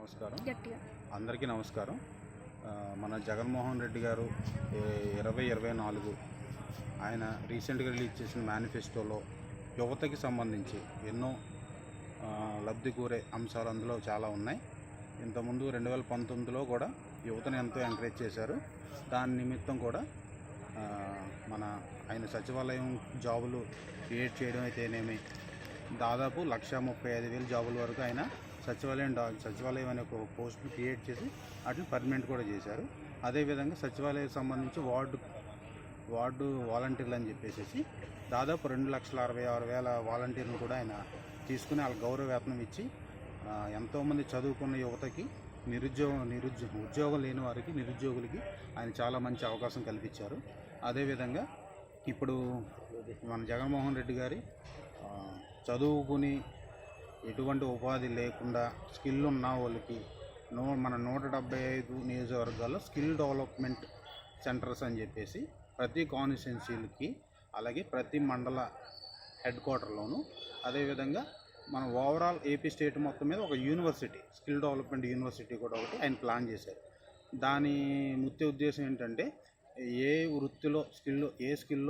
నమస్కారం. గట్టిగా అందరికీ నమస్కారం. మన జగన్మోహన్ రెడ్డి గారు 2024 ఆయన రీసెంట్గా రిలీజ్ చేసిన మేనిఫెస్టోలో యువతకి సంబంధించి ఎన్నో లబ్ధి కోరే అంశాలు అందులో చాలా ఉన్నాయి. ఇంతకుముందు 2019లో కూడా యువతను ఎంతో ఎంకరేజ్ చేశారు. దాని నిమిత్తం కూడా మన ఆయన సచివాలయం జాబులు క్రియేట్ చేయడం అయితేనేమి, దాదాపు 1,35,000 జాబుల వరకు ఆయన సచివాలయం అనే ఒక పోస్టులు క్రియేట్ చేసి వాటిని పర్మనెంట్ కూడా చేశారు. అదేవిధంగా సచివాలయం సంబంధించి వార్డు వాలంటీర్లు అని చెప్పేసి దాదాపు 2,66,000 వాలంటీర్లు కూడా ఆయన తీసుకుని వాళ్ళ గౌరవ వేతనం ఇచ్చి ఎంతోమంది చదువుకున్న యువతకి ఉద్యోగం లేని వారికి నిరుద్యోగులకి ఆయన చాలా మంచి అవకాశం కల్పించారు. అదేవిధంగా ఇప్పుడు మన జగన్మోహన్ రెడ్డి గారి చదువుకుని ఎటువంటి ఉపాధి లేకుండా స్కిల్ ఉన్న వాళ్ళకి మన 175 నియోజకవర్గాల్లో స్కిల్ డెవలప్మెంట్ సెంటర్స్ అని చెప్పేసి ప్రతి కాన్స్టిట్యున్సీలకి, అలాగే ప్రతి మండల హెడ్ క్వార్టర్లోను, అదేవిధంగా మన ఓవరాల్ ఏపీ స్టేట్ మొత్తం మీద ఒక యూనివర్సిటీ, స్కిల్ డెవలప్మెంట్ యూనివర్సిటీ కూడా ఒకటి ఆయన ప్లాన్ చేశారు. దాని ముఖ్య ఉద్దేశం ఏంటంటే ఏ స్కిల్లో